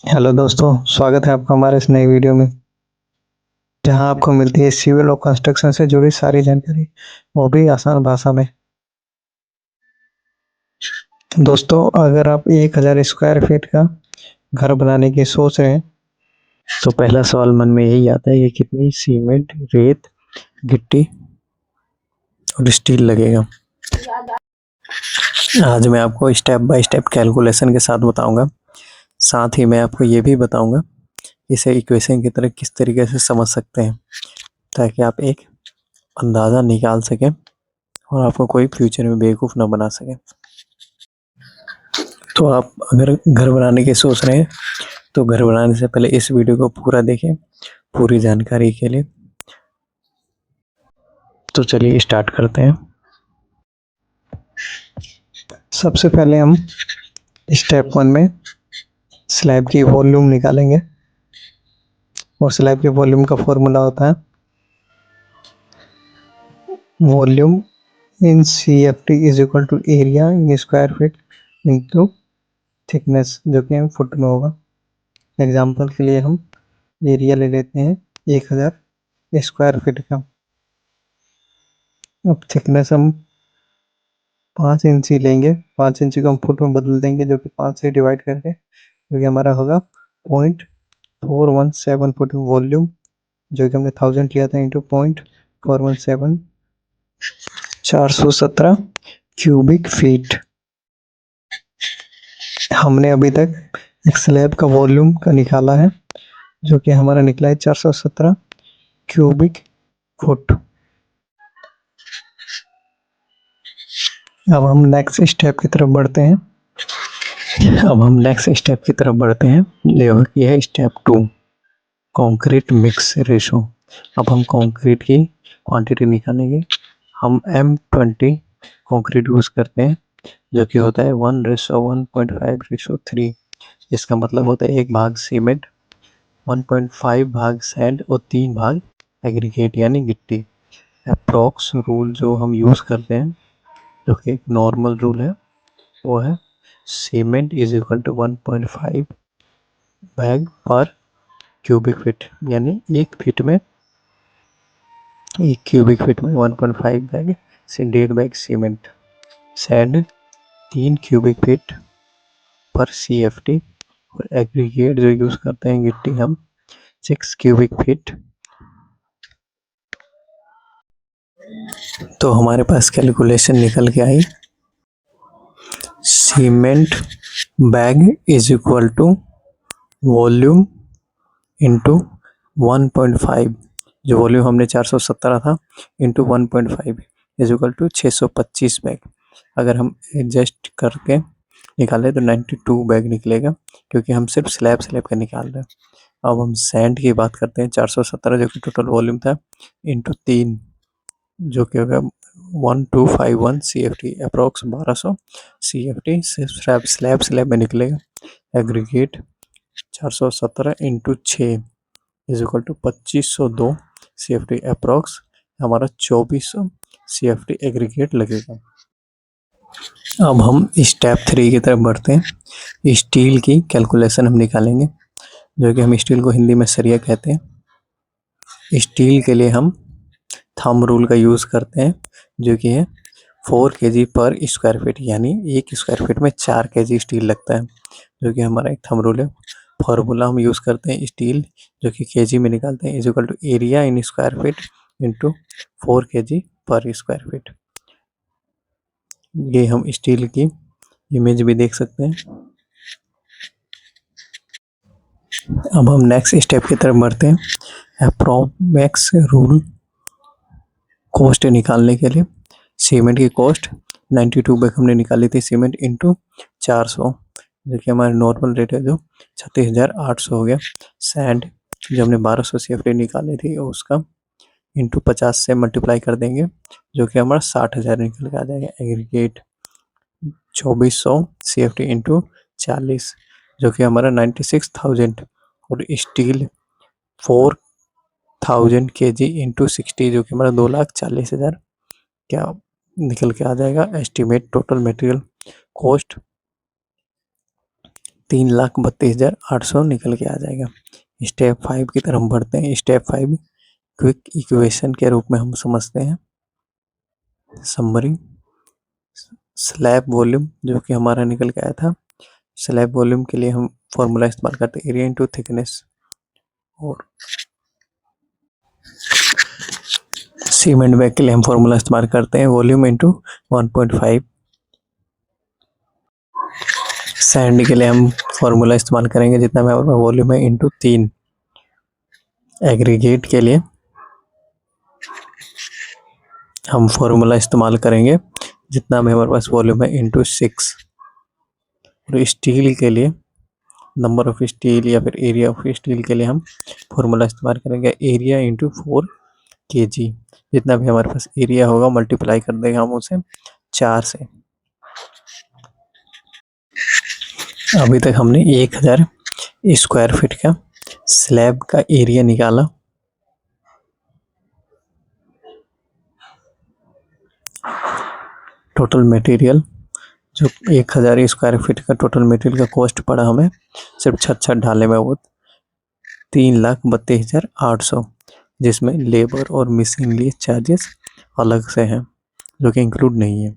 Hello दोस्तों, स्वागत है आपका हमारे इस नई वीडियो में, जहां आपको मिलती है सिविल और कंस्ट्रक्शन से जुड़ी सारी जानकारी, वो भी आसान भाषा में। दोस्तों, अगर आप 1000 स्क्वायर फीट का घर बनाने की सोच रहे हैं, तो पहला सवाल मन में यही आता है कि कितनी सीमेंट, रेत, गिट्टी और स्टील लगेगा। आज मैं आपको स्टेप बाय स्टेप कैलकुलेशन के साथ बताऊंगा। साथ ही मैं आपको ये भी बताऊंगा इसे इक्वेशन की तरह किस तरीके से समझ सकते हैं, ताकि आप एक अंदाज़ा निकाल सकें और आपको कोई फ्यूचर में बेवकूफ़ ना बना सके। तो आप अगर घर बनाने की सोच रहे हैं, तो घर बनाने से पहले इस वीडियो को पूरा देखें, पूरी जानकारी के लिए। तो चलिए स्टार्ट करते हैं। सबसे पहले हम स्टेप 1 में स्लैब की वॉल्यूम निकालेंगे, और स्लैब के वॉल्यूम का फॉर्मूला होता है volume in CFT is equal to area in square feet into thickness, जो कि हम फुट में होगा। एग्जाम्पल के लिए हम एरिया ले लेते हैं 1000 स्क्वायर फीट का। अब थिकनेस हम 5 इंची लेंगे, 5 इंची को हम फुट में बदल देंगे, जो कि 5 से डिवाइड करके, जो कि हमारा होगा 0.417 फुट। वॉल्यूम जो कि हमने 1000 लिया था इंटू 0.417, 417 क्यूबिक फीट। हमने अभी तक एक स्लैब का वॉल्यूम का निकाला है, जो कि हमारा निकला है 417 क्यूबिक फुट। अब हम नेक्स्ट स्टेप की तरफ बढ़ते हैं। यह है स्टेप 2, कंक्रीट मिक्स रेशो। अब हम कंक्रीट की क्वांटिटी निकालेंगे। हम M20 कंक्रीट यूज करते हैं, जो कि होता है 1:1.5:3। इसका मतलब होता है 1 भाग सीमेंट, 1.5 भाग सैंड और 3 भाग एग्रीगेट यानी गिट्टी। अप्रॉक्स रूल जो हम यूज करते हैं, जो कि एक नॉर्मल रूल है, वो है cement is equal to 1.5 bag पर क्यूबिक फीट, यानी एक क्यूबिक फीट में 1.5 बैग से 1.5 bag cement. Sand 3 cubic feet पर CFT, और एग्रीगेट जो यूज करते हैं गिट्टी हम 6 क्यूबिक फीट। तो हमारे पास कैलकुलेशन निकल के आई, cement bag is equal to volume into 1.5, जो वॉल्यूम हमने 417 था, into 1.5 is equal to 625 bag. अगर हम एडजस्ट करके निकालें तो 92 बैग निकलेगा, क्योंकि हम सिर्फ स्लैब का निकाल रहे हैं। अब हम सैंड की बात करते हैं। 417 जो कि टोटल वॉल्यूम था, इंटू 3, जो कि होगा 1251 CFT, अप्रोक्स 1200 CFT स्लैब में निकलेगा। Aggregate 417 into 6 is equal to 2502 CFT, approx हमारा 2400 CFT एग्रीगेट लगेगा। अब हम स्टेप 3 की तरफ बढ़ते हैं। स्टील की कैलकुलेशन हम निकालेंगे, जो कि हम स्टील को हिंदी में सरिया कहते हैं। स्टील के लिए हम थंब रूल का यूज़ करते हैं, जो कि है 4 kg पर स्क्वायर फीट, यानी 1 स्क्वायर फीट में 4 kg स्टील लगता है, जो कि हमारा एक थंब रूल है। फॉर्मूला हम यूज़ करते हैं स्टील, जो कि kg में निकालते हैं, is equal to area in square feet into 4 kg पर स्क्वायर फीट। ये हम स्टील की इमेज भी देख सकते हैं। अब हम नेक्स्ट स्टेप की तरफ बढ़ते हैं। अप्रोमैक्स रूल कॉस्ट निकालने के लिए, सीमेंट की कॉस्ट 92 बैग हमने निकाली थी सीमेंट, इंटू 400, जो कि हमारा नॉर्मल रेट है, जो 36,800 हो गया। सैंड जो हमने 1200 CFT निकाली थी, उसका इंटू 50 से मल्टीप्लाई कर देंगे, जो कि हमारा 60,000 निकल के आ जाएगा। एग्रीगेट 2400 CFT इंटू 40, जो कि हमारा 96,000, और स्टील 4000 kg इंटू 60, जो कि हमारा 2,40,000 क्या निकल के आ जाएगा। एस्टिमेट टोटल मटेरियल कॉस्ट 3,32,800 निकल के आ जाएगा। स्टेप 5 की तरफ बढ़ते हैं। स्टेप 5 क्विक इक्वेशन के रूप में हम समझते हैं। समरी स्लैब वॉल्यूम जो कि हमारा निकल के आया था, स्लैब वॉल्यूम के लिए हम फॉर्मूला इस्तेमाल करते हैं एरिया इंटू थिकनेस, और सीमेंट बैग के लिए हम फॉर्मूला इस्तेमाल करते हैं वॉल्यूम इंटू 1.5। सैंड के लिए हम फॉर्मूला इस्तेमाल करेंगे जितना में वॉल्यूम है इंटू 3। एग्रीगेट के लिए हम फॉर्मूला इस्तेमाल करेंगे जितना में हमारे पास वॉल्यूम है इंटू 6। और स्टील के लिए नंबर ऑफ स्टील या फिर एरिया ऑफ स्टील के लिए हम फॉर्मूला इस्तेमाल करेंगे एरिया इंटू 4 kg। जितना भी हमारे पास एरिया होगा मल्टीप्लाई कर देंगे हम उसे 4 से। अभी तक हमने 1000 स्क्वायर फीट का स्लैब का एरिया निकाला। टोटल मटेरियल जो 1000 स्क्वायर फीट का टोटल मटेरियल का कॉस्ट पड़ा हमें सिर्फ छत ढालने में, वो 3,32,800, जिसमें लेबर और मशीनरी चार्जेस अलग से हैं जो कि इंक्लूड नहीं है।